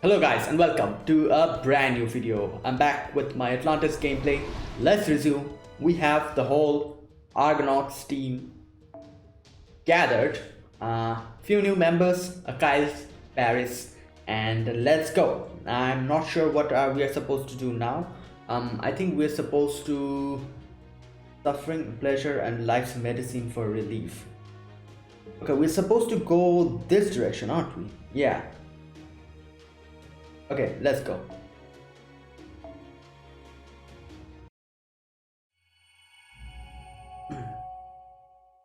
Hello guys and welcome to a brand new video. I'm back with my Atlantis gameplay. Let's resume. We have the whole Argonauts team gathered. Few new members, Kyle, Paris, and let's go. I'm not sure what we are supposed to do now. I think we're supposed to suffering, pleasure, and life's medicine for relief. Okay, we're supposed to go this direction, aren't we? Yeah. Okay, let's go.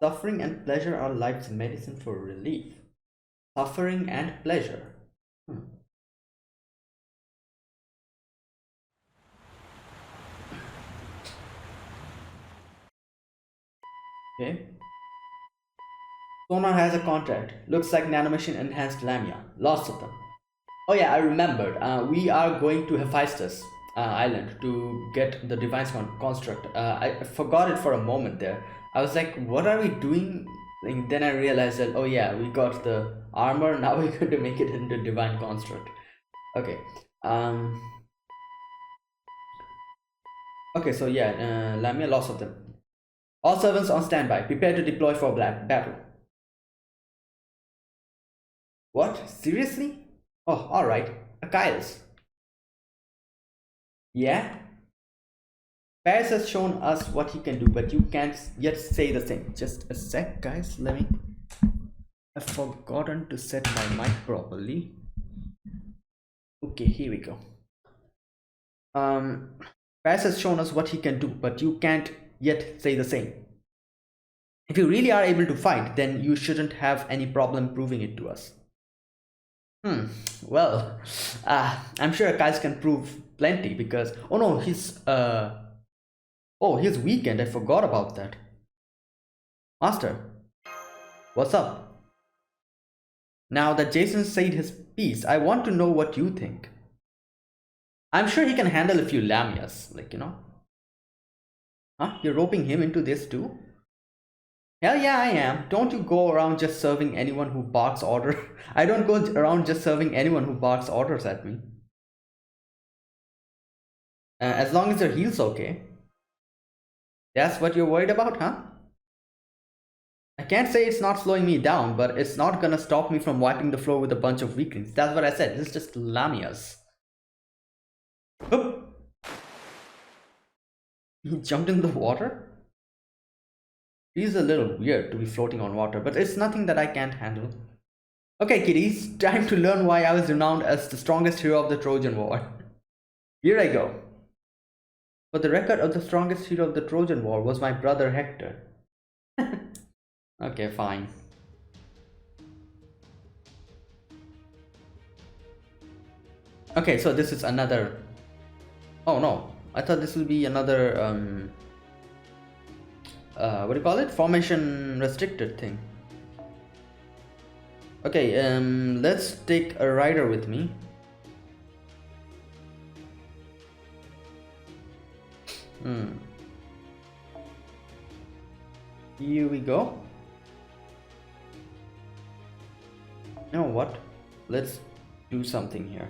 Suffering and pleasure are life's medicine for relief. Suffering and pleasure. Okay. Sonar has a contract. Looks like nanomachine enhanced Lamia. Lots of them. Oh yeah, I remembered. We are going to Hephaestus Island to get the divine construct. I forgot it for a moment there. I was like, what are we doing? And then I realized that, oh yeah, we got the armor. Now we're going to make it into divine construct. Okay. Okay, so yeah, Lamia, lots of them. All servants on standby. Prepare to deploy for battle. What? Seriously? Oh, alright. Kyles. Yeah? Paris has shown us what he can do, but you can't yet say the same. Just a sec, guys. Let me... I've forgotten to set my mic properly. Okay, here we go. Paris has shown us what he can do, but you can't yet say the same. If you really are able to fight, then you shouldn't have any problem proving it to us. Well, I'm sure Kais can prove plenty because... Oh no, he's... Oh, he's weakened. I forgot about that. Master, what's up? Now that Jason said his piece, I want to know what you think. I'm sure he can handle a few lamias, like, you know. Huh? You're roping him into this too? Hell yeah, I am. Don't you go around just serving anyone who barks orders. I don't go around just serving anyone who barks orders at me. As long as your heal's okay. That's what you're worried about, huh? I can't say it's not slowing me down, but it's not gonna stop me from wiping the floor with a bunch of weaklings. That's what I said. This is just lamias. Oop. He jumped in the water? Feels a little weird to be floating on water, but it's nothing that I can't handle. Okay, kiddies, time to learn why I was renowned as the strongest hero of the Trojan War. Here I go. For the record of the strongest hero of the Trojan War was my brother Hector. Okay, fine. Okay, so this is another... Oh no, I thought this would be another... what do you call it? Formation restricted thing. Okay, let's take a rider with me. Here we go. You know what? Let's do something here.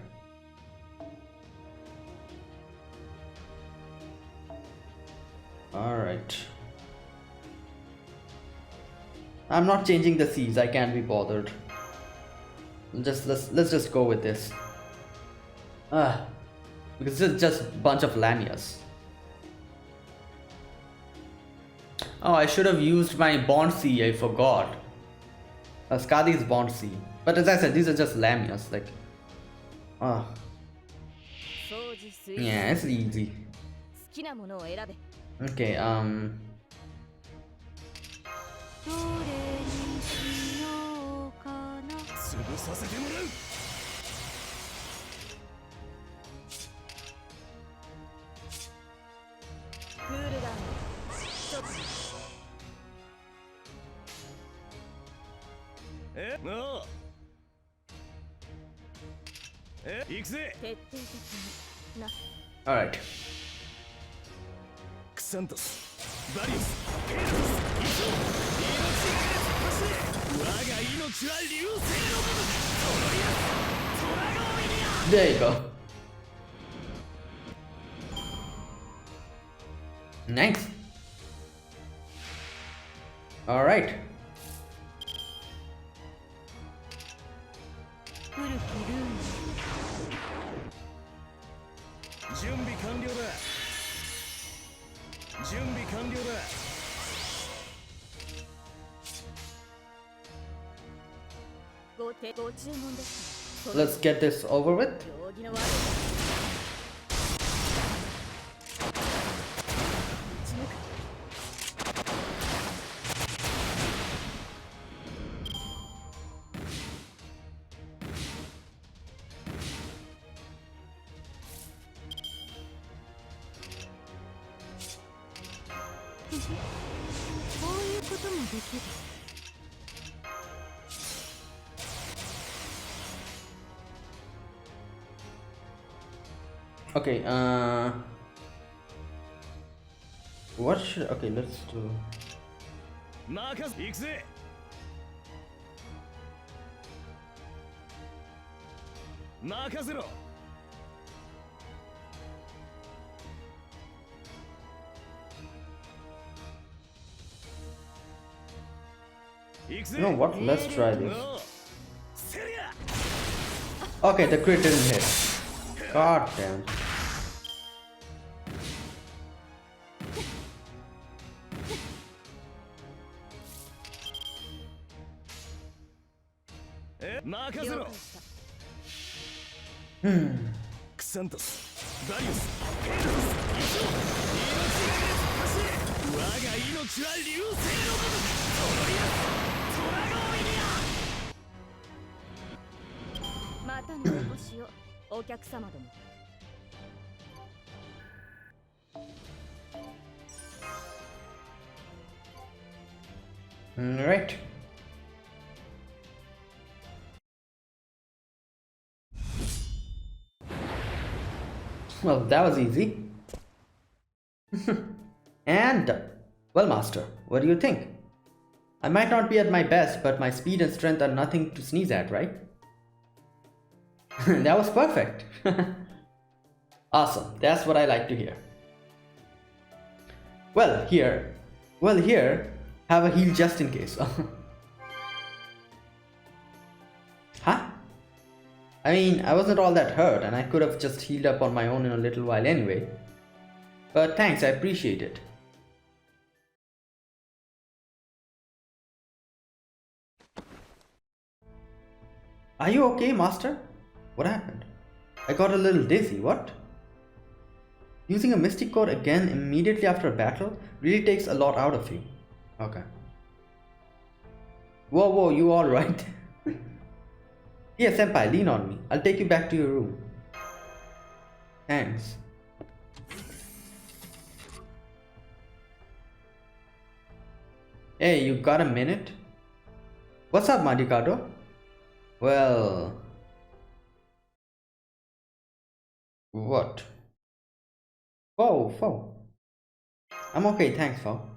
All right. I'm not changing the seas. I can't be bothered. Let's just go with this. Because it's just a bunch of lamias. Oh, I should have used my Bond C. I forgot. Skadi's Bond C. But as I said, these are just lamias. Like, yeah, it's easy. Okay, all right. There you go. Nice. All right. Let's get this over with. Okay, what should, okay, let's do. You know what, let's try this. Okay, the crit didn't hit. God damn. Right. Well, that was easy. And, well, Master, what do you think? I might not be at my best, but my speed and strength are nothing to sneeze at, right? That was perfect. Awesome, that's what I like to hear. Well, here, have a heal just in case. Huh? I mean, I wasn't all that hurt and I could have just healed up on my own in a little while anyway. But thanks, I appreciate it. Are you okay, Master? What happened? I got a little dizzy, what? Using a mystic core again immediately after a battle really takes a lot out of you. Okay. Whoa, you alright? Here, senpai, lean on me. I'll take you back to your room. Thanks. Hey, you got a minute? What's up, Madikado? Well... What? Whoa. I'm okay, thanks, Fo.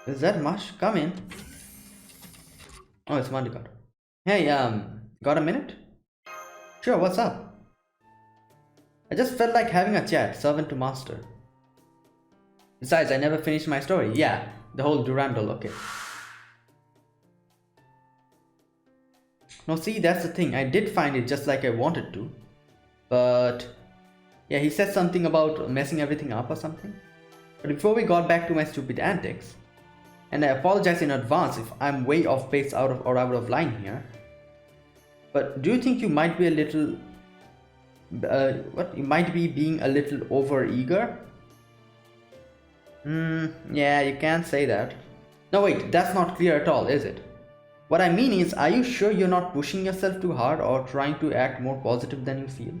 Is that much? Come in. Oh, it's Madikado. Hey, got a minute? Sure, what's up? I just felt like having a chat, servant to master. Besides, I never finished my story. Yeah, the whole Durandal, okay. No, see, that's the thing. I did find it just like I wanted to. But... yeah, he said something about messing everything up or something. But before we got back to my stupid antics, and I apologize in advance if I'm way off base out of line here. But do you think you might be a little... you might be being a little over-eager? Yeah, you can't say that. No wait, that's not clear at all, is it? What I mean is, are you sure you're not pushing yourself too hard or trying to act more positive than you feel?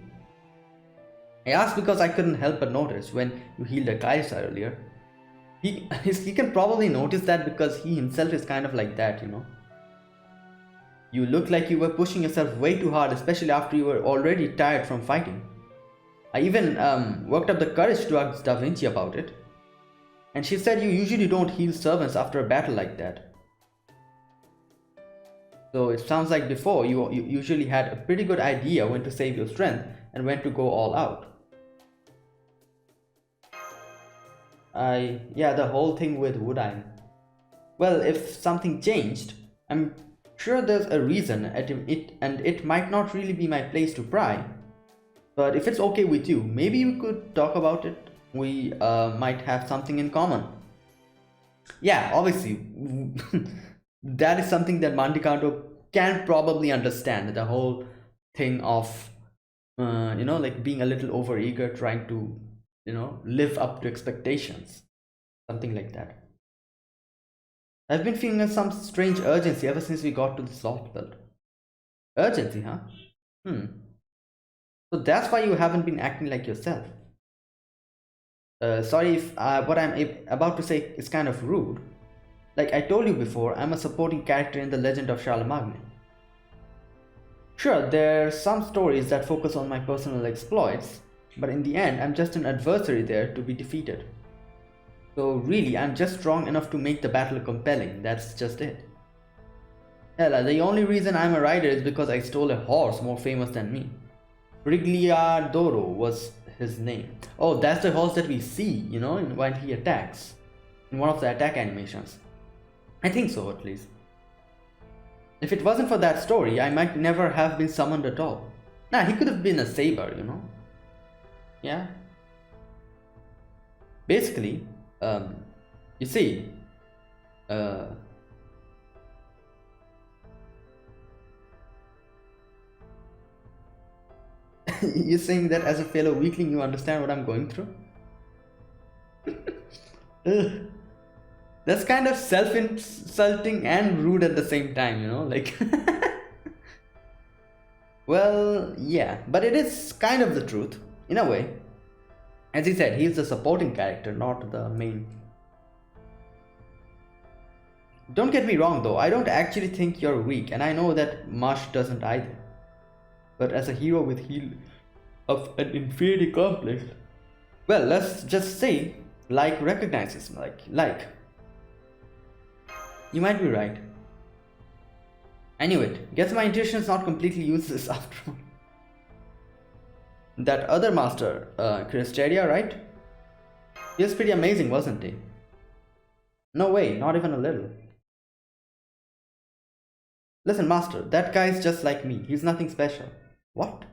I asked because I couldn't help but notice when you healed a Kaisa earlier. He can probably notice that because he himself is kind of like that, you know. You look like you were pushing yourself way too hard, especially after you were already tired from fighting. I even worked up the courage to ask Da Vinci about it. And she said you usually don't heal servants after a battle like that. So it sounds like before you usually had a pretty good idea when to save your strength and when to go all out. Yeah, the whole thing with Woodine. Well, if something changed, I'm sure there's a reason, and it might not really be my place to pry. But if it's okay with you, maybe we could talk about it. We might have something in common. Yeah, obviously, that is something that Manticanto can probably understand. The whole thing of, like being a little overeager, trying to, live up to expectations. Something like that. I've been feeling some strange urgency ever since we got to the Lostbelt. Urgency, huh? Hmm. So that's why you haven't been acting like yourself. Sorry if what I'm about to say is kind of rude. Like I told you before, I'm a supporting character in the legend of Charlemagne. Sure, there are some stories that focus on my personal exploits, but in the end, I'm just an adversary there to be defeated. So really, I'm just strong enough to make the battle compelling, that's just it. Hell, the only reason I'm a rider is because I stole a horse more famous than me. Brigliadoro was his name. Oh, that's the horse that we see, when he attacks. In one of the attack animations. I think so, at least. If it wasn't for that story, I might never have been summoned at all. Nah, he could have been a saber, Yeah. Basically, you see, you're saying that as a fellow weakling, you understand what I'm going through? Ugh. That's kind of self-insulting and rude at the same time, like. Well, yeah, but it is kind of the truth, in a way. As he said, he's the supporting character, not the main. Don't get me wrong though, I don't actually think you're weak, and I know that Marsh doesn't either. But as a hero with of an inferiority complex, well, let's just say, recognizes, like. You might be right. I knew it. Guess my intuition's not completely useless after all. That other master, Cristeria, right? He was pretty amazing, wasn't he? No way, not even a little. Listen, master, that guy's just like me. He's nothing special. What?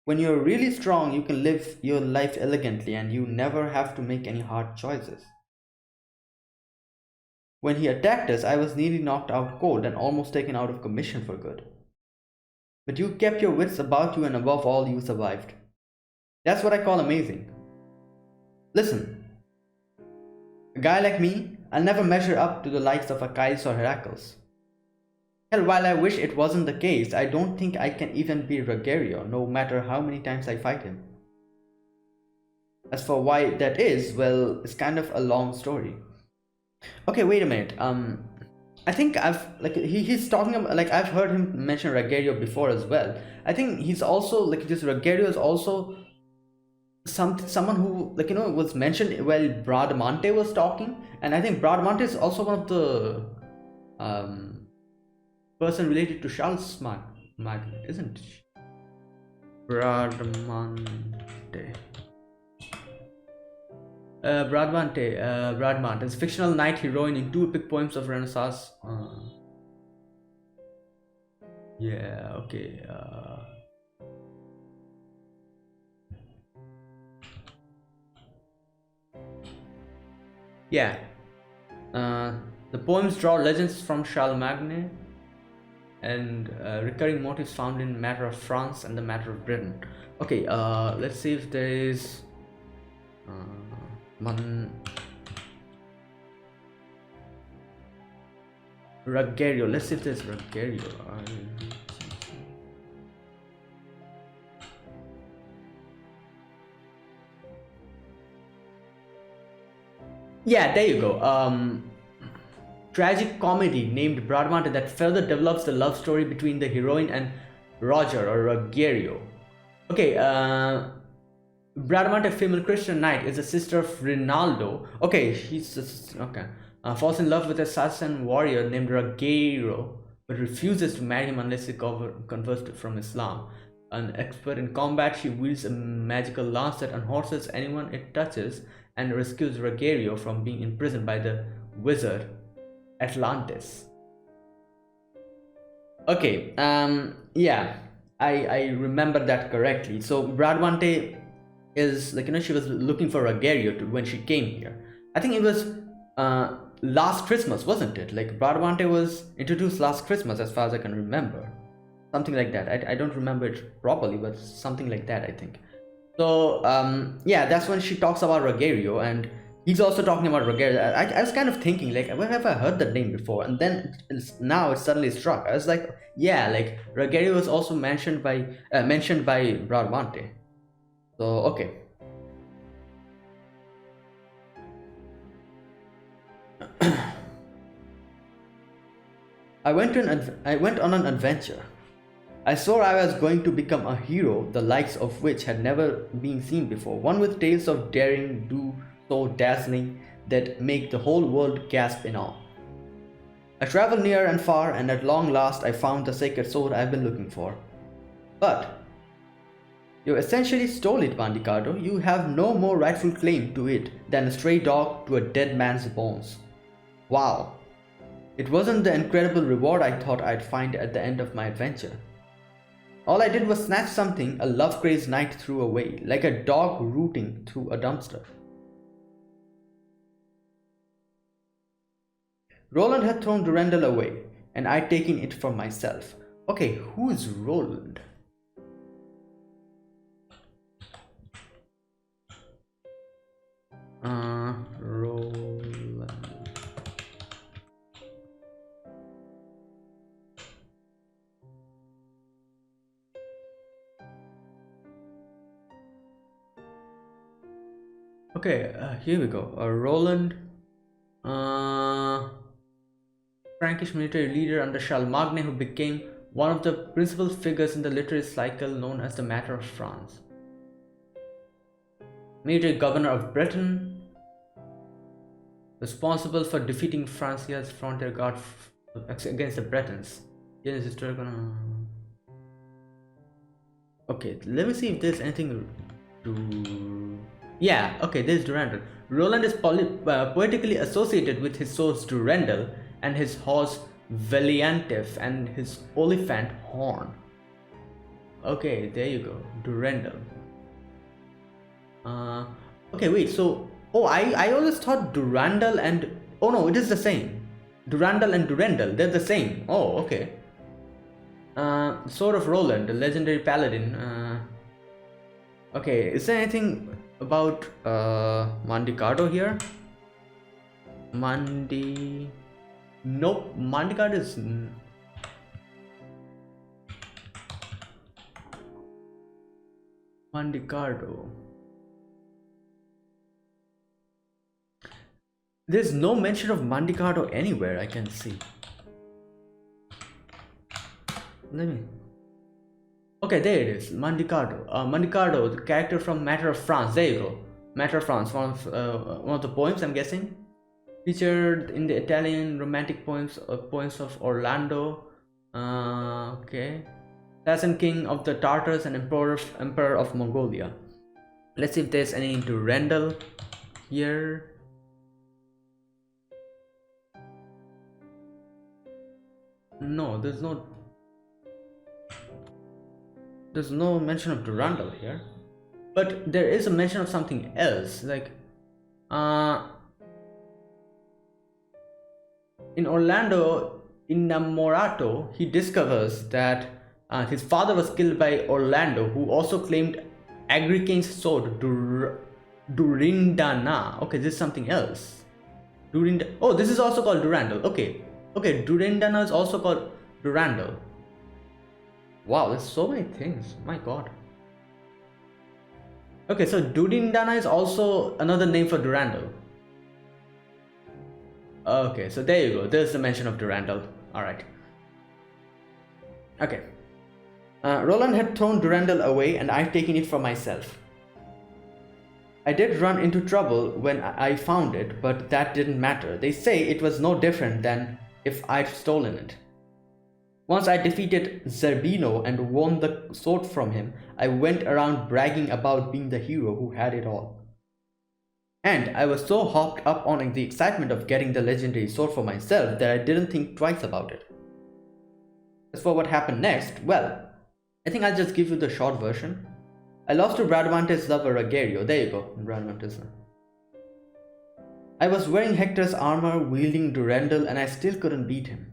When you're really strong, you can live your life elegantly and you never have to make any hard choices. When he attacked us, I was nearly knocked out cold and almost taken out of commission for good. But you kept your wits about you and above all, you survived. That's what I call amazing. Listen, a guy like me, I'll never measure up to the likes of Achilles or Heracles. Hell, while I wish it wasn't the case, I don't think I can even be Ruggerio, no matter how many times I fight him. As for why that is, well, it's kind of a long story. Okay, wait a minute. I think he's talking about, I've heard him mention Ruggerio before as well. I think he's also this Ruggerio is also someone who was mentioned while Bradamante was talking, and I think Bradamante is also one of the person related to Charles Magnet, isn't she? Bradamante. Bradamante is a fictional knight heroine in two epic poems of Renaissance. Yeah, okay. Yeah. The poems draw legends from Charlemagne and recurring motifs found in matter of France and the matter of Britain. Okay, let's see if there is Ruggerio. Let's see if there's Ruggerio. Yeah, there you go. Tragic comedy named Bradamante that further develops the love story between the heroine and Roger or Ruggerio. Okay, Bradamante, female Christian knight, is the sister of Rinaldo. Okay, she's okay. falls in love with a assassin warrior named Rogero, but refuses to marry him unless he converts from Islam. An expert in combat, she wields a magical lance that unhorses anyone it touches and rescues Rogero from being imprisoned by the wizard Atlantis. Okay, yeah, I remember that correctly. So Bradwante is like, she was looking for Rogero when she came here. I think it was last Christmas, wasn't it? Like Bradwante was introduced last Christmas, as far as I can remember. Something like that. I don't remember it properly, but something like that, I think. So yeah, that's when she talks about Rogero, and he's also talking about Rogero. I was kind of thinking, like, where have I heard that name before? And then now it suddenly struck. I was like, yeah, like Rogero was also mentioned by Bradwante. So okay. I went on an adventure. I swore I was going to become a hero, the likes of which had never been seen before, one with tales of daring do so dazzling that make the whole world gasp in awe. I traveled near and far, and at long last I found the sacred sword I've been looking for. But you essentially stole it, Bandicardo. You have no more rightful claim to it than a stray dog to a dead man's bones. Wow. It wasn't the incredible reward I thought I'd find at the end of my adventure. All I did was snatch something a love-crazed knight threw away, like a dog rooting through a dumpster. Roland had thrown Durandal away, and I'd taken it for myself. Okay, who is Roland? Roland. Okay, here we go. Roland, Frankish military leader under Charlemagne, who became one of the principal figures in the literary cycle known as the Matter of France. Military governor of Britain, responsible for defeating France's frontier guard against the Bretons. Yes, historical. Okay, let me see if there's anything to. Yeah, okay, there's Durandal. Roland is poetically associated with his source Durandal and his horse Valiantif and his oliphant horn. Okay, there you go, Durandal. Okay, wait, so I always thought Durandal and oh no, it is the same. Durandal and Durandal, they're the same. Oh, okay. Sword of Roland, the legendary paladin. Okay, is there anything about Mandicardo here? Nope, Mandicardo is Mandicardo. There's no mention of Mandicardo anywhere I can see. Let me. Okay, there it is. Mandicardo. Mandicardo, the character from Matter of France. There you go. Matter of France, one of the poems, I'm guessing, featured in the Italian romantic poems of Orlando. Okay, Assassin King of the Tartars and Emperor of Mongolia. Let's see if there's any Durandal here. No, there's no mention of Durandal here, but there is a mention of something else, like in Orlando Innamorato, he discovers that his father was killed by Orlando, who also claimed Agricane's sword Durindana. Okay, this is something else. Oh, this is also called Durandal. Okay, Durindana is also called Durandal. Wow, there's so many things. My god. Okay, so Durindana is also another name for Durandal. Okay, so there you go. There's the mention of Durandal. Alright. Okay. Roland had thrown Durandal away and I've taken it for myself. I did run into trouble when I found it, but that didn't matter. They say it was no different than if I'd stolen it. Once I defeated Zerbino and won the sword from him, I went around bragging about being the hero who had it all. And I was so hopped up on the excitement of getting the legendary sword for myself that I didn't think twice about it. As for what happened next, well, I think I'll just give you the short version. I lost to Bradamante's lover Ruggiero. There you go, Bradamante's. I was wearing Hector's armor, wielding Durandal, and I still couldn't beat him.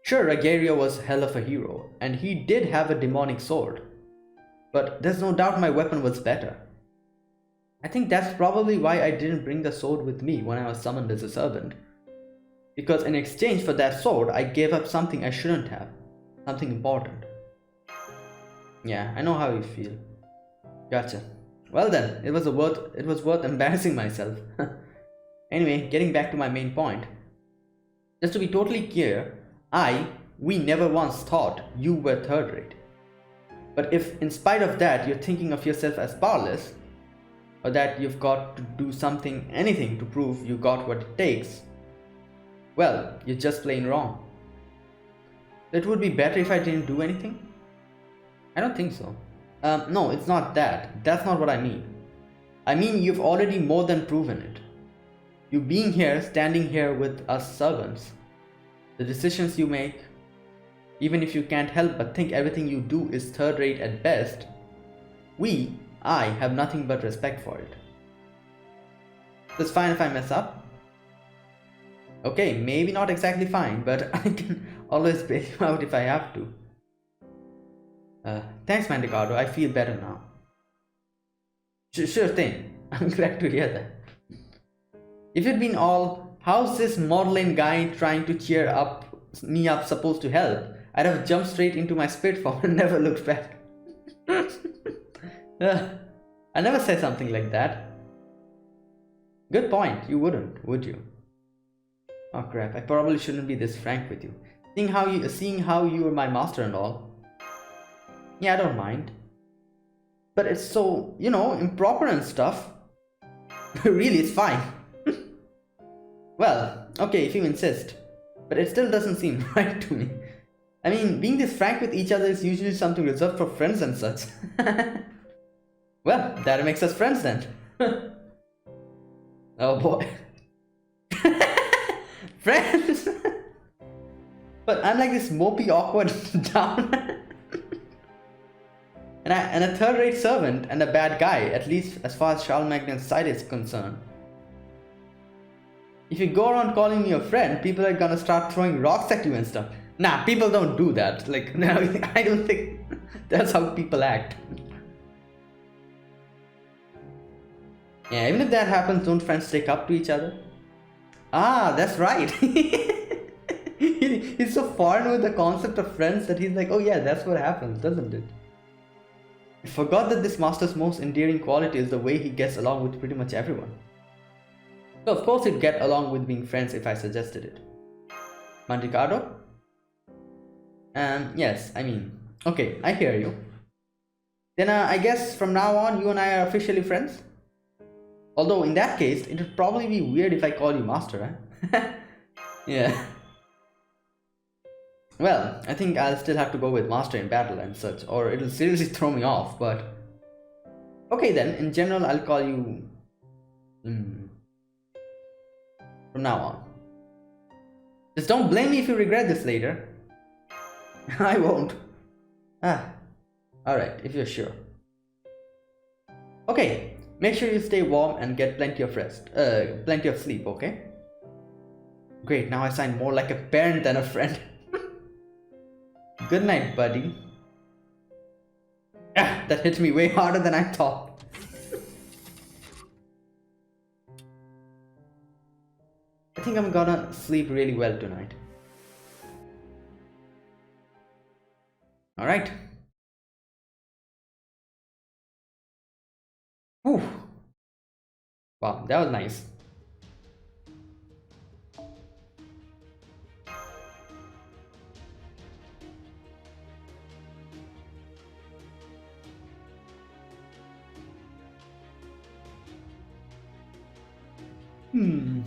Sure, Ruggiero was hell of a hero, and he did have a demonic sword. But there's no doubt my weapon was better. I think that's probably why I didn't bring the sword with me when I was summoned as a servant. Because in exchange for that sword, I gave up something I shouldn't have. Something important. Yeah, I know how you feel. Gotcha. Well then, it was worth embarrassing myself. Anyway, getting back to my main point. Just to be totally clear, we never once thought you were third rate. But if in spite of that you're thinking of yourself as powerless, or that you've got to do something, anything to prove you got what it takes, well, you're just plain wrong. It would be better if I didn't do anything? I don't think so. No, it's not that. That's not what I mean. I mean you've already more than proven it. You being here, standing here with us servants, the decisions you make, even if you can't help but think everything you do is third rate at best, I have nothing but respect for it. It's fine if I mess up. Okay, maybe not exactly fine, but I can always bail you out if I have to. Thanks, Mandicardo. I feel better now. Sure thing. I'm glad to hear that. If it'd been all, how's this Maudlin guy trying to cheer me up supposed to help, I'd have jumped straight into my spirit form and never looked back. I never said something like that. Good point. You wouldn't, would you? Oh crap, I probably shouldn't be this frank with you. Seeing how you were my master and all. Yeah, I don't mind. But it's so, improper and stuff. Really, it's fine. Well, okay, if you insist. But it still doesn't seem right to me. I mean, being this frank with each other is usually something reserved for friends and such. Well, that makes us friends then. Oh boy. Friends! But I'm like this mopey, awkward down. and a third-rate servant and a bad guy, at least as far as Charlemagne's side is concerned. If you go around calling me a friend, people are gonna start throwing rocks at you and stuff. Nah, people don't do that. Like, no, I don't think that's how people act. Yeah, even if that happens, don't friends stick up to each other? Ah, that's right. He's so foreign with the concept of friends that he's like, oh yeah, that's what happens, doesn't it? I forgot that this master's most endearing quality is the way he gets along with pretty much everyone. So of course he'd get along with being friends if I suggested it. Mandicardo? Yes, I mean, okay, I hear you. Then I guess from now on you and I are officially friends? Although in that case, it would probably be weird if I call you master, eh? Yeah. Well, I think I'll still have to go with master in battle and such, or it'll seriously throw me off, but... Okay then, in general I'll call you... from now on. Just don't blame me if you regret this later. I won't. Alright, if you're sure. Okay, make sure you stay warm and get plenty of rest. Plenty of sleep, okay? Great, now I sound more like a parent than a friend. Good night, buddy. That hit me way harder than I thought. I think I'm gonna sleep really well tonight. Alright. Whew. Wow, that was nice. Hmm.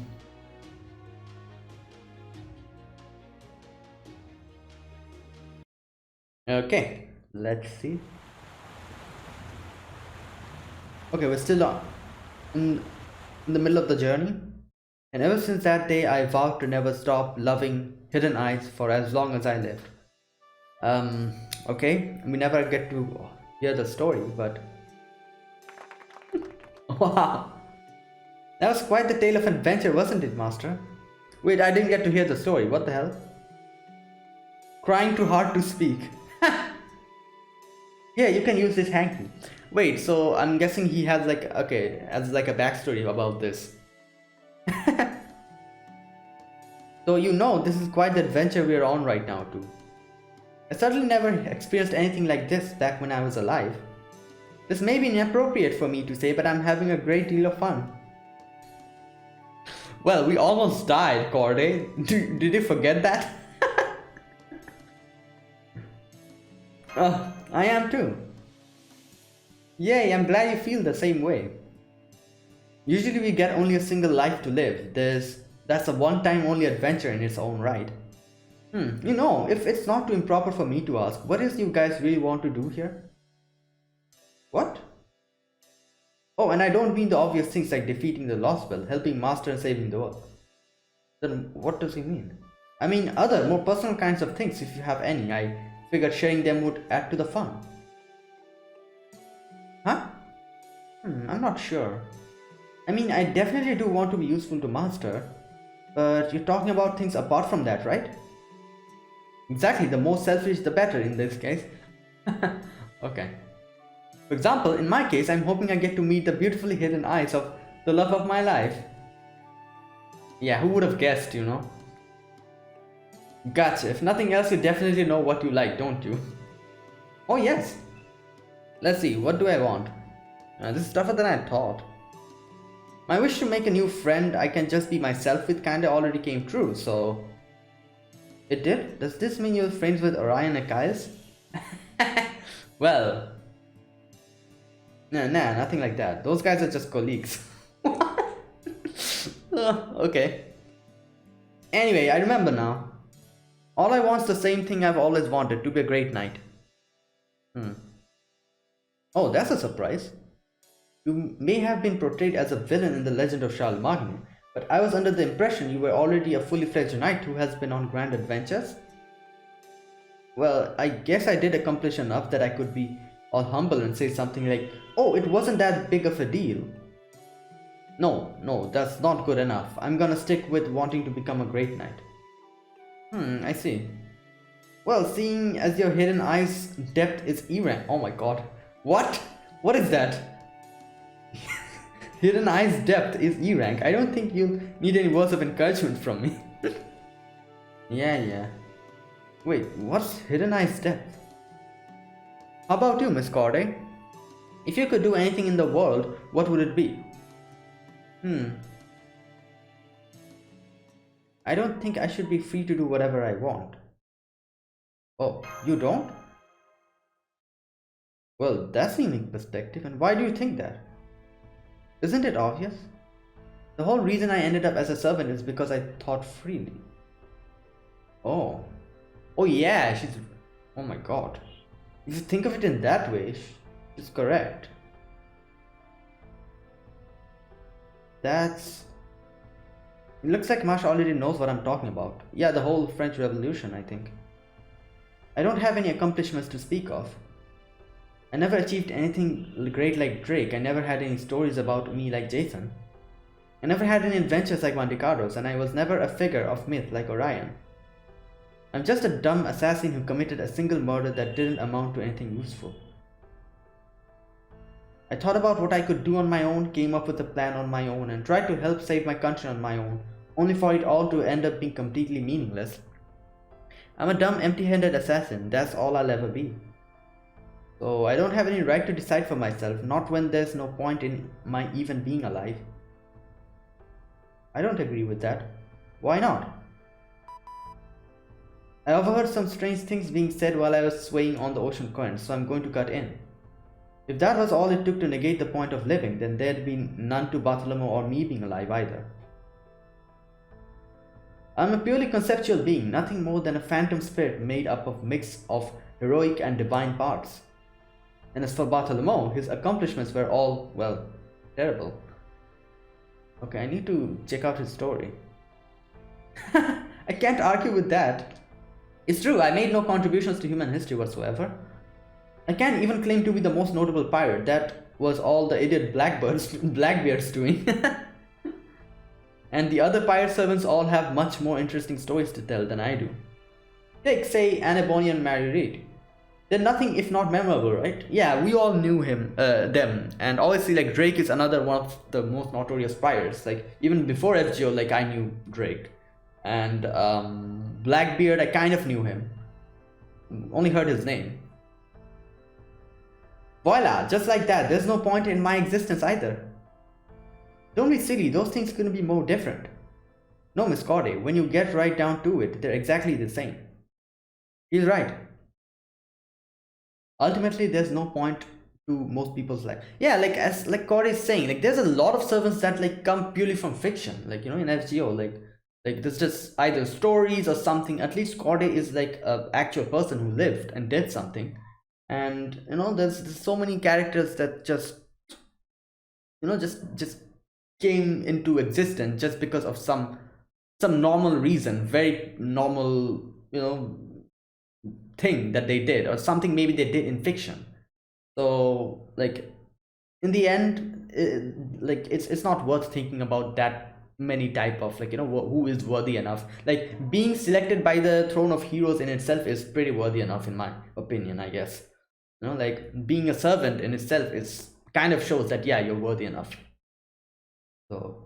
Okay, let's see. Okay, we're still in, in the middle of the journey. And ever since that day, I vowed to never stop loving Hidden Eyes for as long as I live. Okay, we never get to hear the story, but wow, that was quite the tale of adventure, wasn't it, Master? Wait, I didn't get to hear the story. What the hell? Crying too hard to speak. Yeah, you can use this hanky. Wait, so I'm guessing he has like has like a backstory about this. So you know, this is quite the adventure we are on right now too. I certainly never experienced anything like this back when I was alive. This may be inappropriate for me to say, but I'm having a great deal of fun. Well, we almost died, Corday. Did you forget that? I am too. Yay, I'm glad you feel the same way. Usually we get only a single life to live. That's a one-time only adventure in its own right. You know, if it's not too improper for me to ask, what is you guys really want to do here? What? Oh, and I don't mean the obvious things like defeating the Lostbelt, helping Master and saving the world. Then what does he mean? I mean other, more personal kinds of things if you have any. I figured sharing them would add to the fun. Huh? I'm not sure. I mean, I definitely do want to be useful to Master, but you're talking about things apart from that, right? Exactly, the more selfish the better in this case. Okay. For example, in my case, I'm hoping I get to meet the beautifully hidden eyes of the love of my life. Yeah, who would have guessed, you know? Gotcha. If nothing else, you definitely know what you like, don't you? Oh yes. Let's see, what do I want? This is tougher than I thought. My wish to make a new friend I can just be myself with kinda already came true, so... It did? Does this mean you're friends with Orion and Caius? Well... Nah, nothing like that. Those guys are just colleagues. Okay. Anyway, I remember now. All I want's the same thing I've always wanted, to be a great knight. Oh, that's a surprise. You may have been portrayed as a villain in the Legend of Charlemagne, but I was under the impression you were already a fully fledged knight who has been on grand adventures. Well, I guess I did accomplish enough that I could be all humble and say something like, oh, it wasn't that big of a deal. No, that's not good enough. I'm gonna stick with wanting to become a great knight. I see. Well, seeing as your hidden eyes depth is E-rank. Oh my god. What? What is that? Hidden eyes depth is E-rank. I don't think you'll need any words of encouragement from me. Yeah. Wait, what's hidden eyes depth? How about you, Miss Corday? If you could do anything in the world, what would it be? I don't think I should be free to do whatever I want. Oh, you don't? Well, that's a unique perspective, and why do you think that? Isn't it obvious? The whole reason I ended up as a servant is because I thought freely. Oh yeah, she's... Oh my god. If you think of it in that way, she's correct. That's... It looks like Mash already knows what I'm talking about. Yeah, the whole French Revolution, I think. I don't have any accomplishments to speak of. I never achieved anything great like Drake. I never had any stories about me like Jason. I never had any adventures like Monte Carlos, and I was never a figure of myth like Orion. I'm just a dumb assassin who committed a single murder that didn't amount to anything useful. I thought about what I could do on my own, came up with a plan on my own, and tried to help save my country on my own, only for it all to end up being completely meaningless. I'm a dumb, empty-handed assassin. That's all I'll ever be. So I don't have any right to decide for myself, not when there's no point in my even being alive. I don't agree with that. Why not? I overheard some strange things being said while I was swaying on the ocean current, so I'm going to cut in. If that was all it took to negate the point of living, then there'd be none to Bartholomew or me being alive either. I'm a purely conceptual being, nothing more than a phantom spirit made up of mix of heroic and divine parts. And as for Bartholomew, his accomplishments were all, well, terrible. Okay, I need to check out his story. I can't argue with that. It's true, I made no contributions to human history whatsoever. I can't even claim to be the most notable pirate. That was all the idiot Blackbeard's doing. And the other pirate servants all have much more interesting stories to tell than I do. Take, say, Annaboni and Mary Reed. They're nothing if not memorable, right? Yeah, we all knew them. And obviously, like, Drake is another one of the most notorious pirates. Like, even before FGO, like, I knew Drake. And Blackbeard, I kind of knew him. Only heard his name. Voila, just like that, there's no point in my existence either. Don't be silly, those things couldn't be more different. No, Miss Corday, when you get right down to it, they're exactly the same. He's right. Ultimately, there's no point to most people's life. Yeah, like as like Corday is saying, like there's a lot of servants that like come purely from fiction. Like, you know, in FGO, like there's just either stories or something. At least Corday is like an actual person who lived and did something. And you know, there's so many characters that just, you know, just came into existence just because of some normal reason, very normal, you know, thing that they did, or something maybe they did in fiction. So like in the end, like it's not worth thinking about that many type of, like, you know, who is worthy enough. Like being selected by the throne of heroes in itself is pretty worthy enough, in my opinion, I guess. You know, like being a servant in itself is kind of shows that, yeah, you're worthy enough. So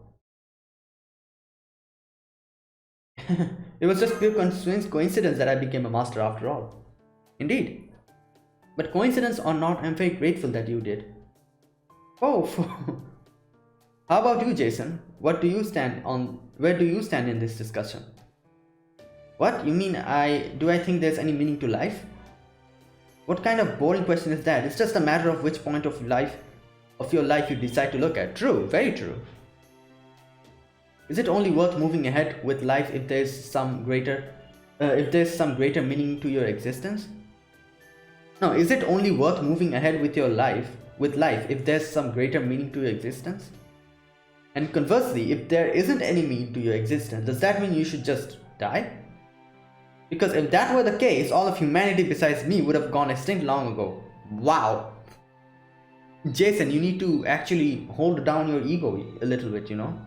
it was just pure coincidence that I became a master after all. Indeed. But coincidence or not, I'm very grateful that you did. Oh, how about you, Jason? Where do you stand in this discussion? What? You mean do I think there's any meaning to life? What kind of boring question is that? It's just a matter of which point of your life you decide to look at. True, very true. Is it only worth moving ahead with life if there's some greater meaning to your existence? No, is it only worth moving ahead with life if there's some greater meaning to your existence? And conversely, if there isn't any meaning to your existence, does that mean you should just die? Because if that were the case, all of humanity besides me would have gone extinct long ago. Wow. Jason, you need to actually hold down your ego a little bit, you know?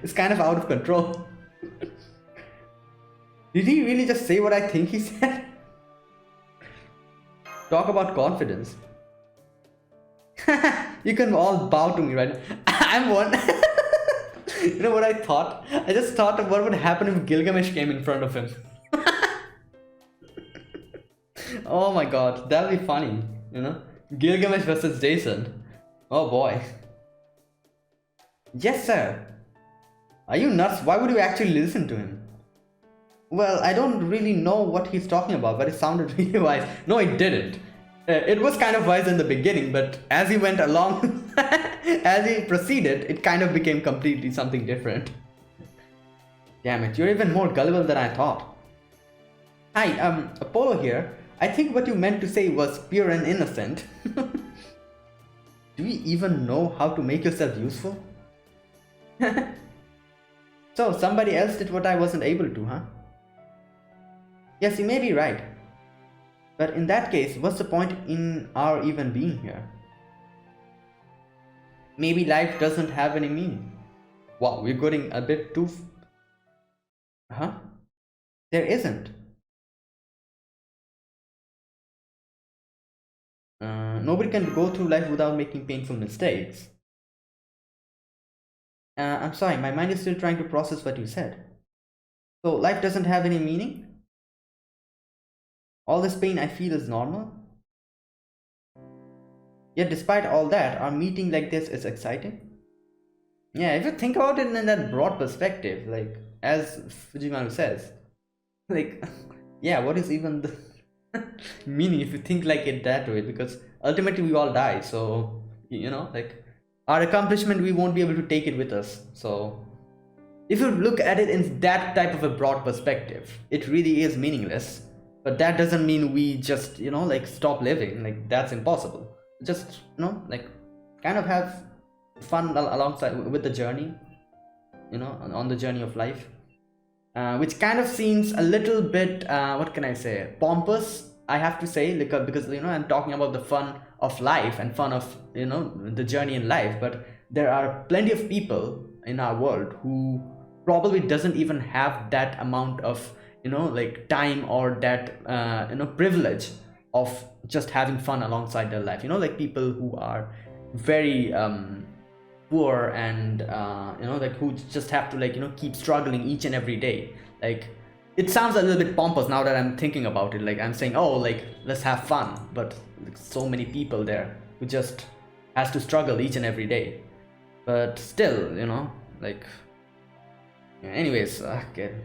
It's kind of out of control. Did he really just say what I think he said? Talk about confidence. You can all bow to me, right? I'm one. You know what I thought? I just thought of what would happen if Gilgamesh came in front of him. Oh my god, that'll be funny, you know? Gilgamesh versus Jason. Oh boy. Yes, sir. Are you nuts? Why would you actually listen to him? Well, I don't really know what he's talking about, but it sounded really wise. No, it didn't. It was kind of wise in the beginning, but as he went along, as he proceeded, it kind of became completely something different. Damn it, you're even more gullible than I thought. Hi, Apollo here. I think what you meant to say was pure and innocent. Do you even know how to make yourself useful? So, somebody else did what I wasn't able to, huh? Yes, you may be right. But in that case, what's the point in our even being here? Maybe life doesn't have any meaning. Wow, we're going a bit too... Huh? There isn't. Nobody can go through life without making painful mistakes. I'm sorry, my mind is still trying to process what you said. So, life doesn't have any meaning? All this pain I feel is normal? Yet despite all that, our meeting like this is exciting? Yeah, if you think about it in that broad perspective, like, as Fujimaru says, like, yeah, what is even the meaning if you think like it that way? Because ultimately we all die, so, you know, like, our accomplishment, we won't be able to take it with us, so if you look at it in that type of a broad perspective, it really is meaningless. But that doesn't mean we just, like stop living. Like that's impossible. Just, like kind of have fun alongside with the journey, on the journey of life. Which kind of seems a little bit, what can I say, pompous, I have to say, because I'm talking about the fun of life and fun of the journey in life, but there are plenty of people in our world who probably doesn't even have that amount of like time or that privilege of just having fun alongside their life, like people who are very poor and like who just have to like keep struggling each and every day. Like it sounds a little bit pompous now that I'm thinking about it, like I'm saying, oh, like let's have fun, but like, so many people there who just has to struggle each and every day. But still, like anyways, okay.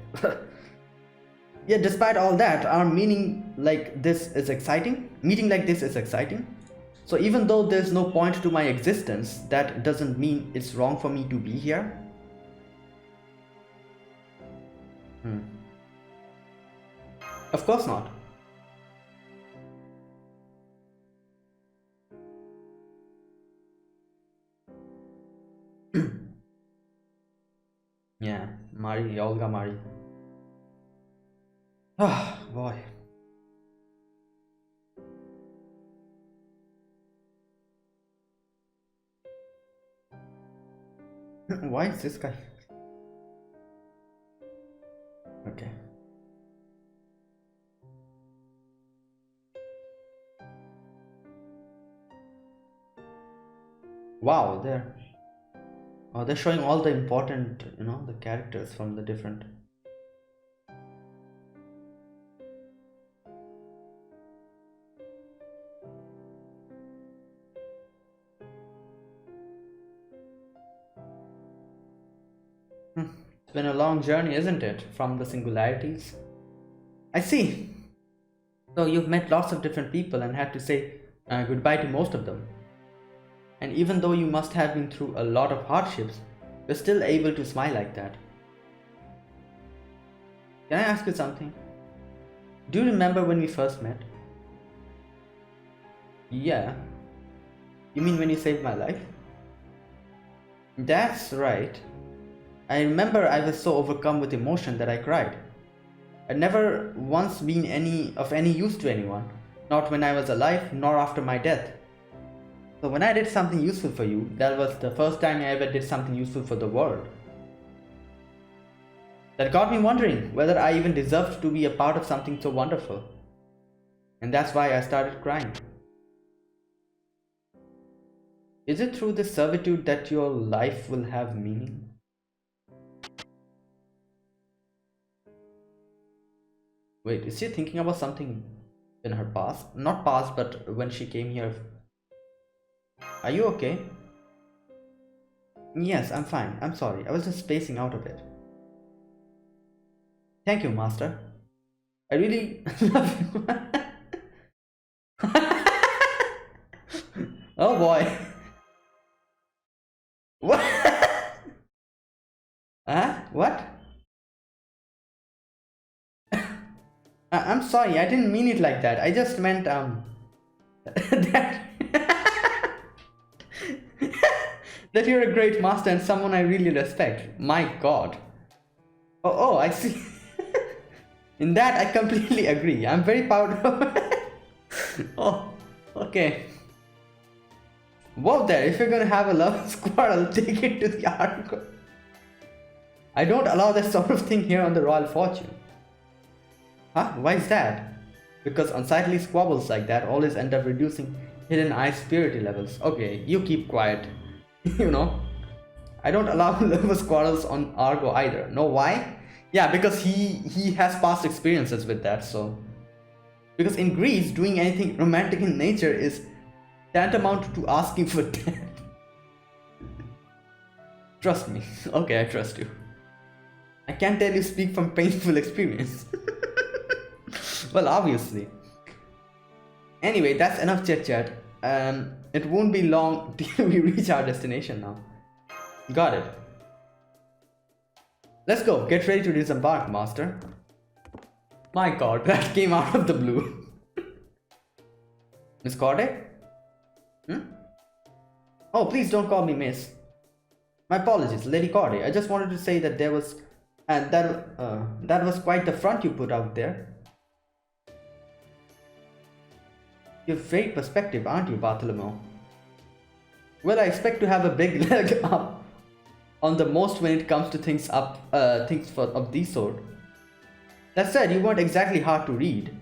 Yeah, despite all that, our meaning like this is exciting. Meeting like this is exciting. So even though there's no point to my existence, that doesn't mean it's wrong for me to be here. Of course not. Yeah, Mari, Olga Mari. Oh boy. Why is this guy? Okay. Wow, they're showing all the important, the characters from the different. It's been a long journey, isn't it, from the singularities? I see. So you've met lots of different people and had to say goodbye to most of them. And even though you must have been through a lot of hardships, you're still able to smile like that. Can I ask you something? Do you remember when we first met? Yeah. You mean when you saved my life? That's right. I remember I was so overcome with emotion that I cried. I'd never once been of any use to anyone, not when I was alive, nor after my death. So when I did something useful for you, that was the first time I ever did something useful for the world. That got me wondering whether I even deserved to be a part of something so wonderful. And that's why I started crying. Is it through this servitude that your life will have meaning? Wait, is she thinking about something in her past? Not past, but when she came here. Are you okay? Yes, I'm fine. I'm sorry. I was just spacing out a bit. Thank you, Master. I really love you. Oh boy. What? Huh? What? I'm sorry, I didn't mean it like that. I just meant that that you're a great master and someone I really respect. My God. Oh, I see. In that, I completely agree. I'm very proud of it. Oh, okay. Whoa there, if you're gonna have a love squirrel, take it to the article. I don't allow that sort of thing here on the Royal Fortune. Huh? Why is that? Because unsightly squabbles like that always end up reducing hidden ice purity levels. Okay, you keep quiet. I don't allow love squirrels on Argo either. Know why? Yeah, because he has past experiences with that, so. Because in Greece, doing anything romantic in nature is tantamount to asking for death. Trust me. Okay, I trust you. I can't tell you speak from painful experience. Well, obviously. Anyway, that's enough chit chat. It won't be long till we reach our destination now. Got it. Let's go. Get ready to disembark, Master. My god, that came out of the blue. Miss Corday? Hmm? Oh, please don't call me Miss. My apologies, Lady Corday. I just wanted to say that there was... And that was quite the front you put out there. You have great perspective, aren't you, Bartholomew? Well, I expect to have a big leg up on the most when it comes to things of this sort. That said, you weren't exactly hard to read.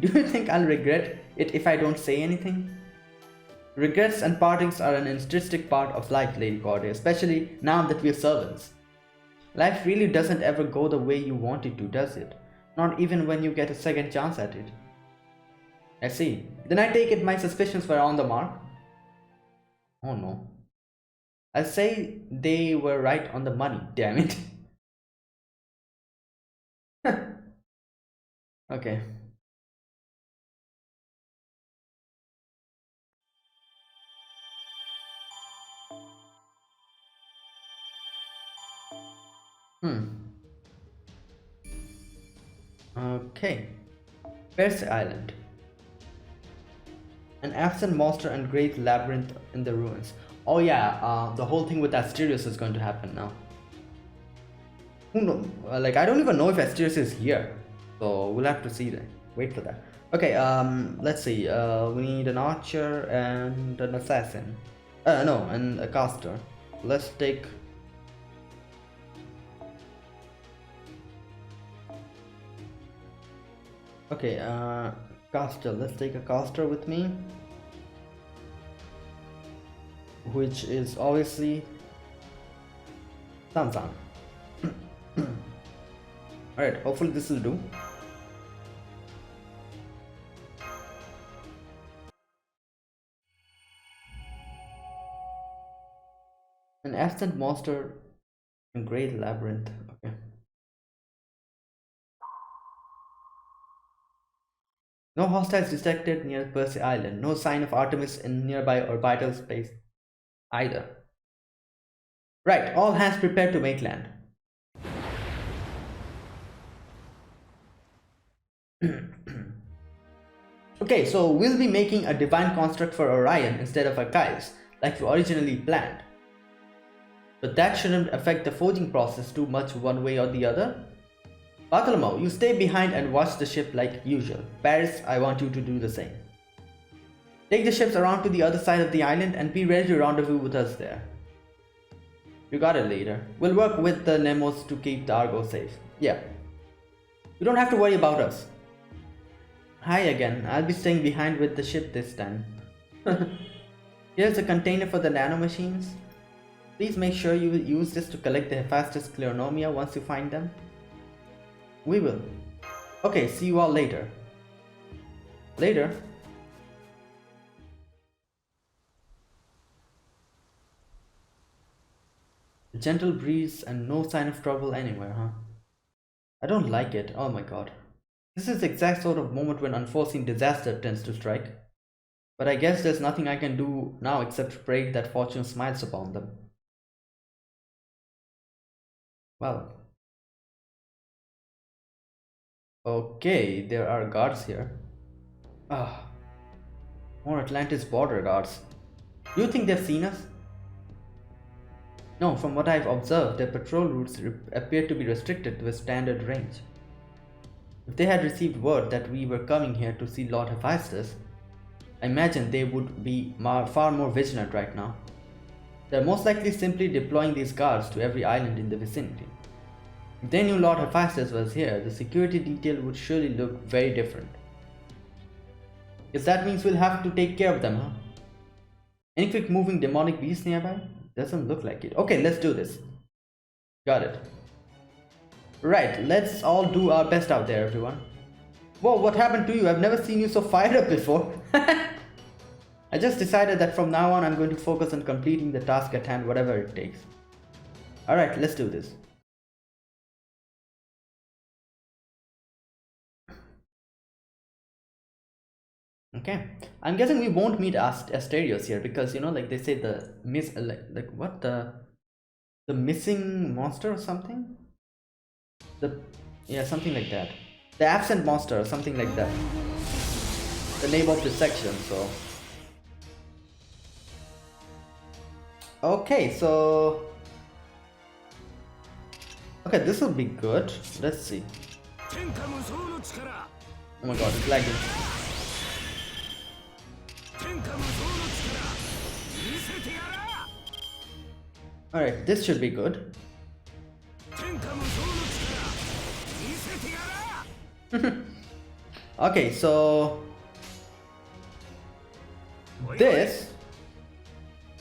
Do you think I'll regret it if I don't say anything? Regrets and partings are an intrinsic part of life, Lady Corday, especially now that we're servants. Life really doesn't ever go the way you want it to, does it? Not even when you get a second chance at it. I see. Then I take it my suspicions were on the mark? Oh no. I'll say they were right on the money, damn it. Okay. Okay. Where's the island? An absent monster and great labyrinth in the ruins. Oh yeah, the whole thing with Asterios is going to happen now. Who knows? Like, I don't even know if Asterios is here. So we'll have to see that. Wait for that. Okay, let's see. We need an archer and an assassin. No, and a caster. Let's take... Okay, caster. Let's take a caster with me. Which is obviously... Samsung. Alright, hopefully this will do. An absent monster in great labyrinth. Okay. No hostiles detected near Percy Island. No sign of Artemis in nearby orbital space either. Right, all hands prepared to make land. Okay, so we'll be making a divine construct for Orion instead of Archives, like we originally planned. But that shouldn't affect the forging process too much one way or the other. Bartholomew, you stay behind and watch the ship like usual. Paris, I want you to do the same. Take the ships around to the other side of the island and be ready to rendezvous with us there. You got it, later. We'll work with the Nemos to keep the Argo safe. Yeah. You don't have to worry about us. Hi again, I'll be staying behind with the ship this time. Here's a container for the nanomachines. Please make sure you will use this to collect the Hephaestus Cleonomia once you find them. We will. Okay, see you all later. Later. A gentle breeze and no sign of trouble anywhere, huh? I don't like it, oh my god. This is the exact sort of moment when unforeseen disaster tends to strike. But I guess there's nothing I can do now except pray that fortune smiles upon them. Well. Okay, there are guards here. Ah, more Atlantis border guards. Do you think they've seen us? No, from what I've observed, their patrol routes appear to be restricted to a standard range. If they had received word that we were coming here to see Lord Hephaestus, I imagine they would be far more vigilant right now. They're most likely simply deploying these guards to every island in the vicinity. If they knew Lord Hephaestus was here, the security detail would surely look very different. Guess that means we'll have to take care of them, huh? Any quick moving demonic beasts nearby? Doesn't look like it. Okay, let's do this. Got it. Right, let's all do our best out there, everyone. Whoa, what happened to you? I've never seen you so fired up before. I just decided that from now on I'm going to focus on completing the task at hand, whatever it takes. Alright, let's do this. Okay, I'm guessing we won't meet Asterios here because, you know, like they say the like what the The missing monster or something? The yeah, something like that. The absent monster or something like that. The name of the section, so okay, so okay, this will be good. Let's see. Oh my god, it's lagging. Alright, this should be good. Okay, so this,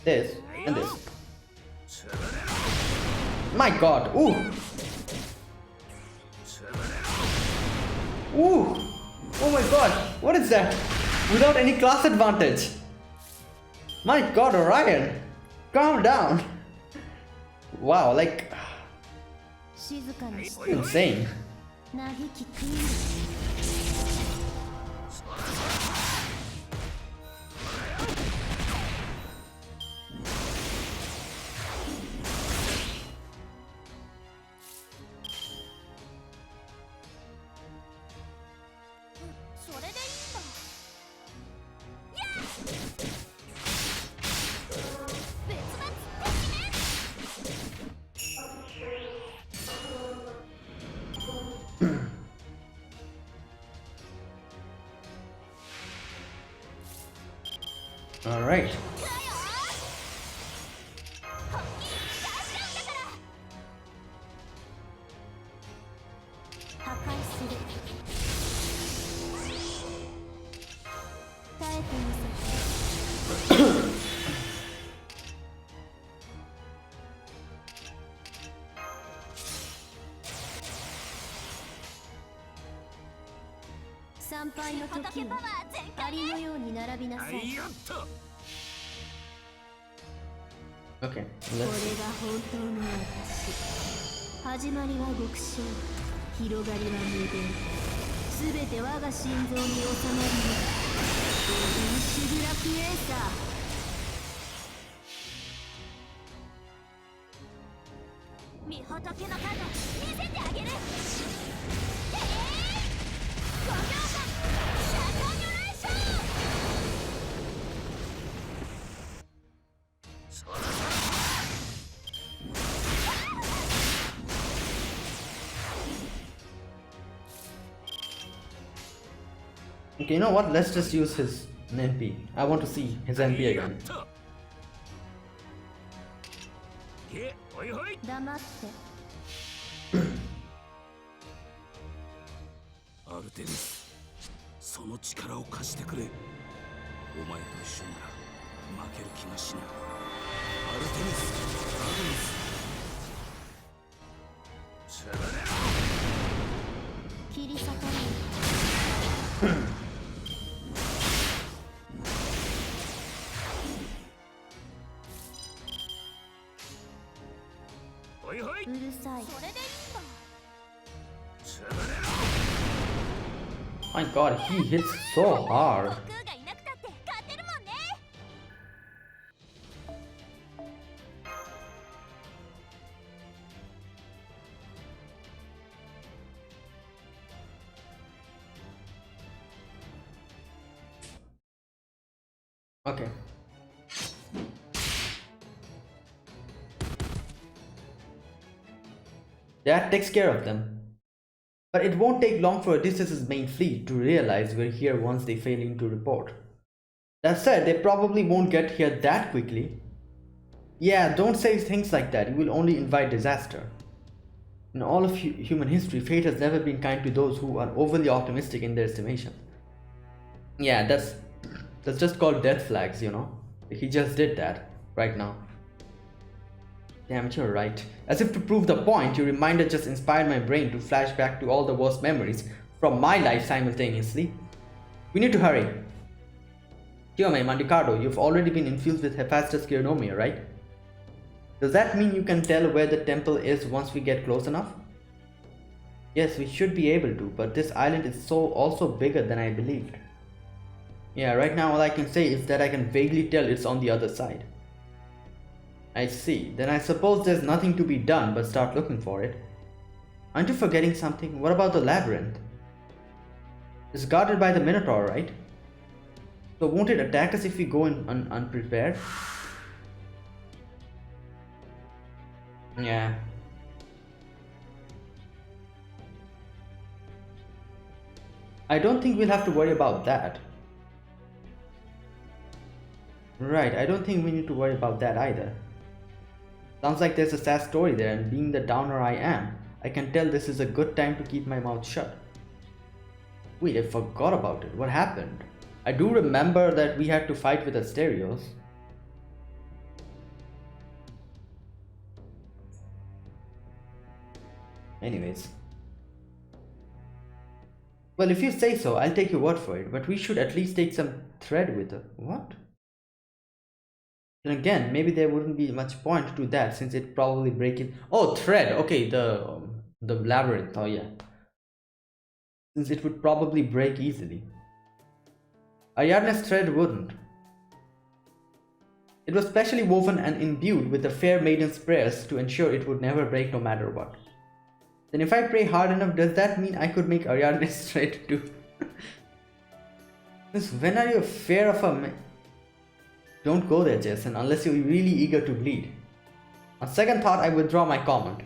and this. My god, ooh! Ooh! Oh my god, what is that? Without any class advantage. My god, Orion! Calm down! Wow, like... insane. Alright. Okay, let's see. 始まりは極小、広がりは無限。すべて我が心臓に収まり、シグラピエーサー。御仏の数、見せてあげる。5秒間、シャトニュレーション。 Okay, you know what? Let's just use his NP. I want to see his NP again. 黙って。アルテミス、その力を貸してくれ。お前と一緒なら負ける気がしない。アルテミス、アグネス。切り裂かれる。うるさい。 My god, he hits so hard. Okay. That takes care of them. But it won't take long for Odysseus' main fleet to realize we're here once they fail to report. That said, they probably won't get here that quickly. Yeah, don't say things like that, you will only invite disaster. In all of human history, fate has never been kind to those who are overly optimistic in their estimation. Yeah, that's just called death flags, you know. He just did that right now. Damn it, you're right. As if to prove the point, your reminder just inspired my brain to flash back to all the worst memories from my life simultaneously. We need to hurry. Kiome, Mandicardo, you've already been infused with Hephaestus Chironomia, right? Does that mean you can tell where the temple is once we get close enough? Yes, we should be able to, but this island is also bigger than I believed. Yeah, right now all I can say is that I can vaguely tell it's on the other side. I see. Then I suppose there's nothing to be done but start looking for it. Aren't you forgetting something? What about the labyrinth? It's guarded by the Minotaur, right? So won't it attack us if we go in unprepared? Yeah. I don't think we'll have to worry about that. Right, I don't think we need to worry about that either. Sounds like there's a sad story there, and being the downer I am, I can tell this is a good time to keep my mouth shut. Wait, I forgot about it. What happened? I do remember that we had to fight with Asterios. Anyways. Well, if you say so, I'll take your word for it, but we should at least take some thread with her. What? Then again, maybe there wouldn't be much point to that since it'd probably break it. Oh, thread. Okay, the labyrinth. Oh yeah. Since it would probably break easily. Ariadne's thread wouldn't. It was specially woven and imbued with the fair maiden's prayers to ensure it would never break no matter what. Then if I pray hard enough, does that mean I could make Ariadne's thread too? When are you fair of a Don't go there, Jason, unless you're really eager to bleed. On second thought, I withdraw my comment.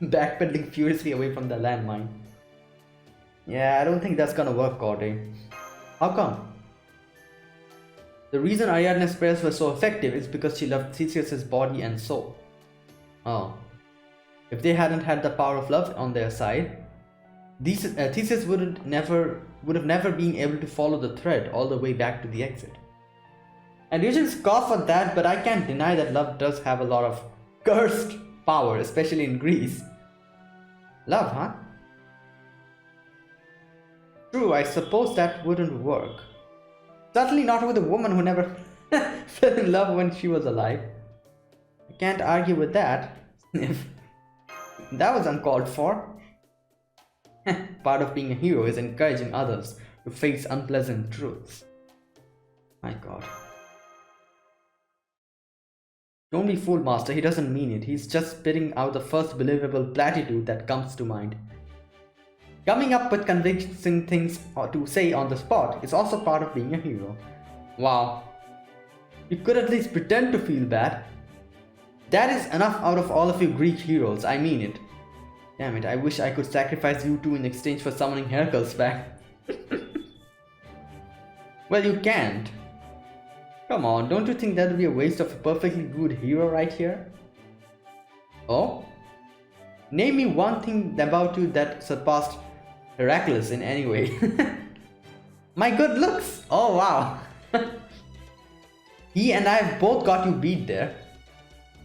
Backpedaling furiously away from the landmine. Yeah, I don't think that's gonna work, Corday. How come? The reason Ariadne's prayers were so effective is because she loved Theseus' body and soul. Oh. If they hadn't had the power of love on their side, Theseus would have never been able to follow the thread all the way back to the exit. And you should scoff at that, but I can't deny that love does have a lot of cursed power, especially in Greece. Love, huh? True, I suppose that wouldn't work. Certainly not with a woman who never fell in love when she was alive. I can't argue with that. That was uncalled for. Part of being a hero is encouraging others to face unpleasant truths. My god. Don't be fooled, Master. He doesn't mean it. He's just spitting out the first believable platitude that comes to mind. Coming up with convincing things to say on the spot is also part of being a hero. Wow. You could at least pretend to feel bad. That is enough out of all of you Greek heroes, I mean it. Damn it, I wish I could sacrifice you two in exchange for summoning Hercules back. Well, you can't. Come on, don't you think that would be a waste of a perfectly good hero right here? Oh? Name me one thing about you that surpassed Heracles in any way. My good looks! Oh wow! He and I have both got you beat there.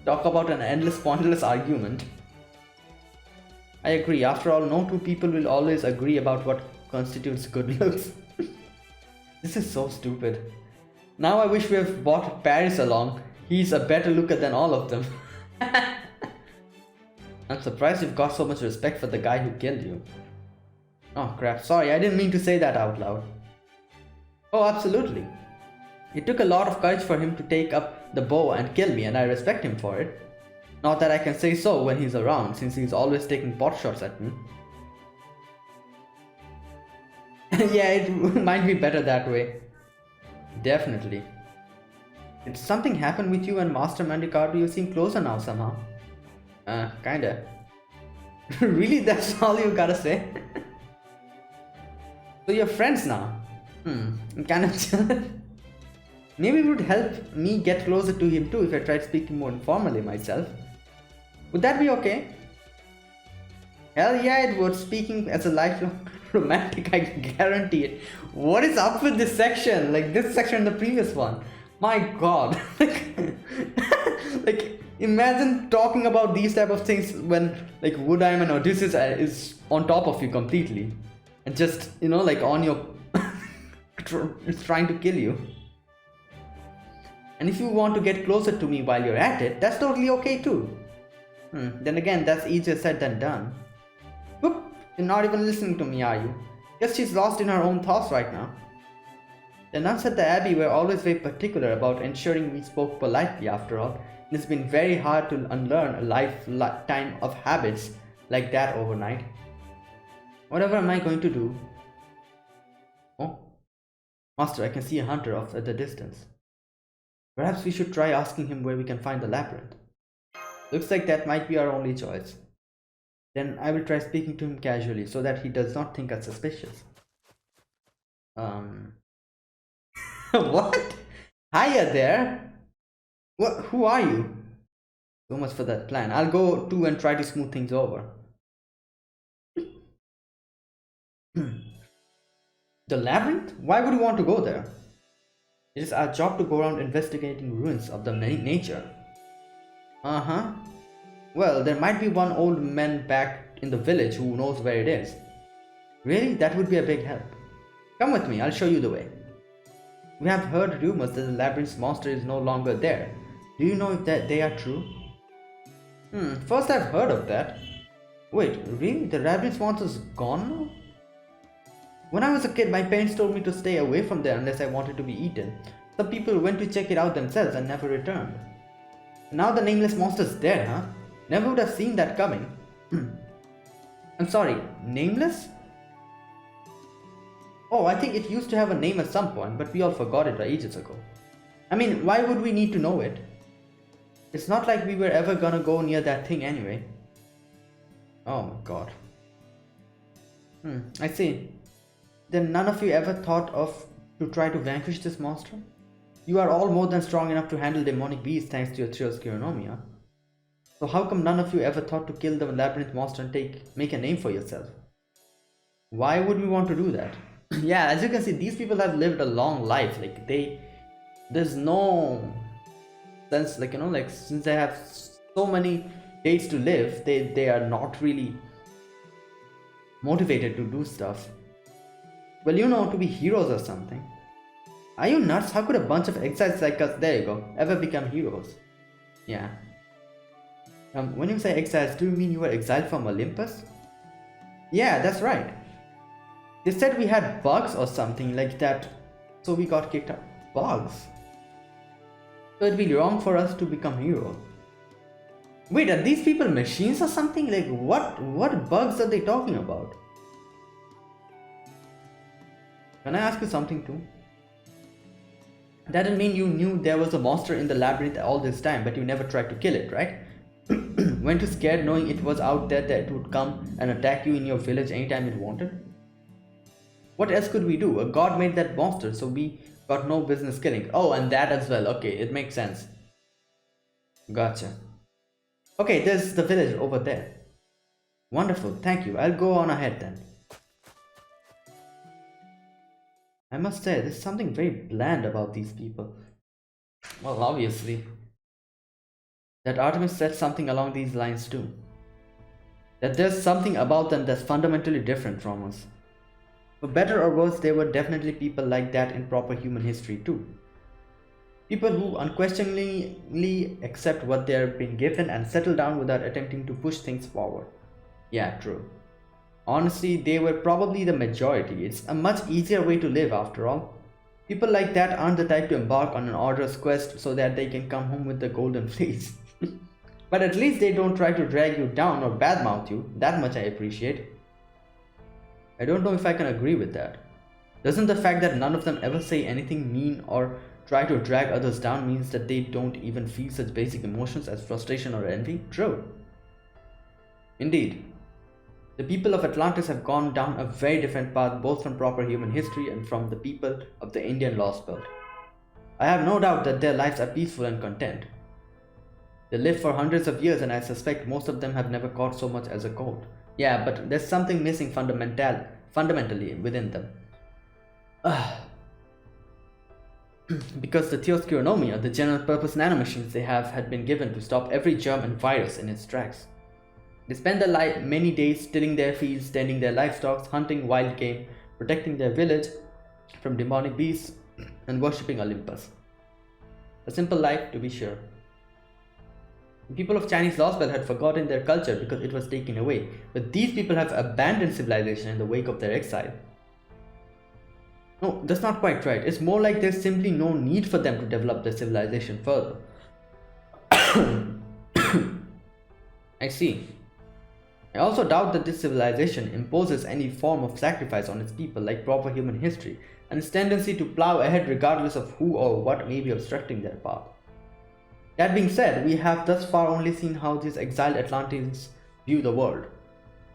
Talk about an endless pointless argument. I agree, after all, no two people will always agree about what constitutes good looks. This is so stupid. Now I wish we have brought Paris along. He's a better looker than all of them. I'm surprised you've got so much respect for the guy who killed you. Oh crap, sorry, I didn't mean to say that out loud. Oh, absolutely. It took a lot of courage for him to take up the bow and kill me, and I respect him for it. Not that I can say so when he's around, since he's always taking pot shots at me. Yeah, it might be better that way. Definitely. Did something happen with you and Master Mandicardo? You seem closer now somehow. Kinda. Really? That's all you gotta say? So you're friends now? I'm kinda jealous. Maybe it would help me get closer to him too if I tried speaking more informally myself. Would that be okay? Hell yeah, it would. Speaking as a lifelong romantic, I guarantee it. What is up with this section? Like this section and the previous one. My god. Like imagine talking about these type of things when like Woodheim and Odysseus is on top of you completely. And just, you know, like on your... it's trying to kill you. And if you want to get closer to me while you're at it, that's totally okay too. Then again, that's easier said than done. Whoop! You're not even listening to me, are you? Guess she's lost in her own thoughts right now. The nuns at the abbey were always very particular about ensuring we spoke politely after all. It's been very hard to unlearn a lifetime of habits like that overnight. Whatever am I going to do? Oh, Master, I can see a hunter off at the distance. Perhaps we should try asking him where we can find the labyrinth. Looks like that might be our only choice. Then I will try speaking to him casually so that he does not think us suspicious. What? Hiya there! What? Who are you? So much for that plan. I'll go too and try to smooth things over. The labyrinth? Why would you want to go there? It is our job to go around investigating ruins of the nature. Uh-huh. Well, there might be one old man back in the village who knows where it is. Really? That would be a big help. Come with me, I'll show you the way. We have heard rumors that the labyrinth's monster is no longer there. Do you know if they are true? First I've heard of that. Wait, really? The labyrinth's monster's gone now? When I was a kid, my parents told me to stay away from there unless I wanted to be eaten. Some people went to check it out themselves and never returned. Now the nameless monster's dead, huh? Never would have seen that coming. I'm sorry, nameless? Oh, I think it used to have a name at some point, but we all forgot it ages ago. I mean, why would we need to know it? It's not like we were ever gonna go near that thing anyway. Oh my god. I see. Then none of you ever thought of to try to vanquish this monster? You are all more than strong enough to handle demonic beasts thanks to your Theoskiromia. So how come none of you ever thought to kill the labyrinth monster and make a name for yourself? Why would we want to do that? Yeah, as you can see, these people have lived a long life. Like there's no sense, like, you know, like, since they have so many days to live, they are not really motivated to do stuff. Well, you know, to be heroes or something. Are you nuts? How could a bunch of exiles like us, there you go, ever become heroes? Yeah. When you say exiles, do you mean you were exiled from Olympus? Yeah, that's right. They said we had bugs or something like that, so we got kicked out. Bugs? So it'd be wrong for us to become heroes. Wait, are these people machines or something? Like, what bugs are they talking about? Can I ask you something too? That didn't mean you knew there was a monster in the labyrinth all this time, but you never tried to kill it, right? Weren't you scared knowing it was out there that it would come and attack you in your village anytime it wanted? What else could we do? A god made that monster, so we got no business killing. Oh, and that as well. Okay, it makes sense. Gotcha. Okay, there's the village over there. Wonderful, thank you. I'll go on ahead then. I must say, there's something very bland about these people. Well, obviously. That Artemis said something along these lines too. That there's something about them that's fundamentally different from us. For better or worse, there were definitely people like that in proper human history too. People who unquestioningly accept what they are being given and settle down without attempting to push things forward. Yeah, true. Honestly, they were probably the majority. It's a much easier way to live after all. People like that aren't the type to embark on an arduous quest so that they can come home with the golden fleece. But at least they don't try to drag you down or badmouth you. That much I appreciate. I don't know if I can agree with that. Doesn't the fact that none of them ever say anything mean or try to drag others down means that they don't even feel such basic emotions as frustration or envy? True. Indeed. The people of Atlantis have gone down a very different path both from proper human history and from the people of the Indian Lostbelt. I have no doubt that their lives are peaceful and content. They lived for hundreds of years and I suspect most of them have never caught so much as a cold. Yeah, but there's something missing fundamentally within them. Because the Theoskiromia, the general purpose nanomachines they have, had been given to stop every germ and virus in its tracks. They spend their many days tilling their fields, tending their livestock, hunting wild game, protecting their village from demonic beasts, and worshipping Olympus. A simple life, to be sure. The people of Chinese Lostbelt had forgotten their culture because it was taken away, but these people have abandoned civilization in the wake of their exile. No, that's not quite right. It's more like there's simply no need for them to develop their civilization further. I see. I also doubt that this civilization imposes any form of sacrifice on its people like proper human history, and its tendency to plow ahead regardless of who or what may be obstructing their path. That being said, we have thus far only seen how these exiled Atlanteans view the world,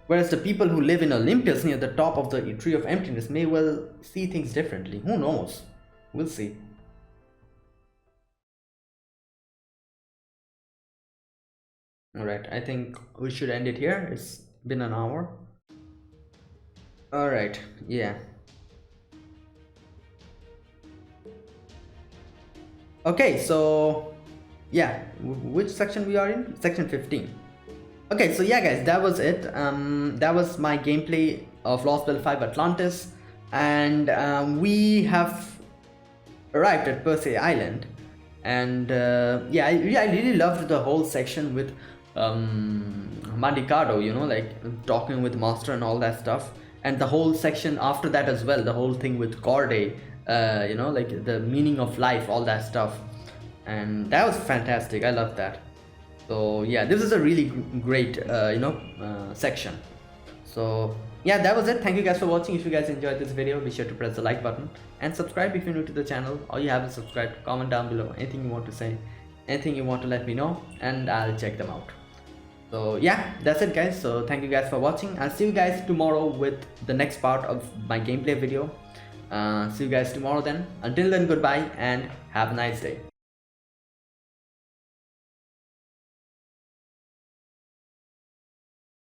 whereas the people who live in Olympus near the top of the Tree of Emptiness may well see things differently. Who knows? We'll see. Alright, I think we should end it here. It's been an hour. Alright, yeah. Okay, so yeah, which section we are in? Section 15. Okay, so yeah guys, that was it. That was my gameplay of Lostbelt 5 Atlantis, and we have arrived at Persei Island. And yeah, I really loved the whole section with Mandicado, you know, like talking with Master and all that stuff, and the whole section after that as well, the whole thing with Corday, you know, like the meaning of life, all that stuff, and that was fantastic. I love that. So yeah, this is a really great section. So yeah, that was it. Thank you guys for watching. If you guys enjoyed this video, be sure to press the like button and subscribe if you're new to the channel, or you haven't subscribed. Comment down below anything you want to say, anything you want to let me know, and I'll check them out. So yeah, that's it guys. So thank you guys for watching. I'll see you guys tomorrow with the next part of my gameplay video. See you guys tomorrow then. Until then, goodbye and have a nice day.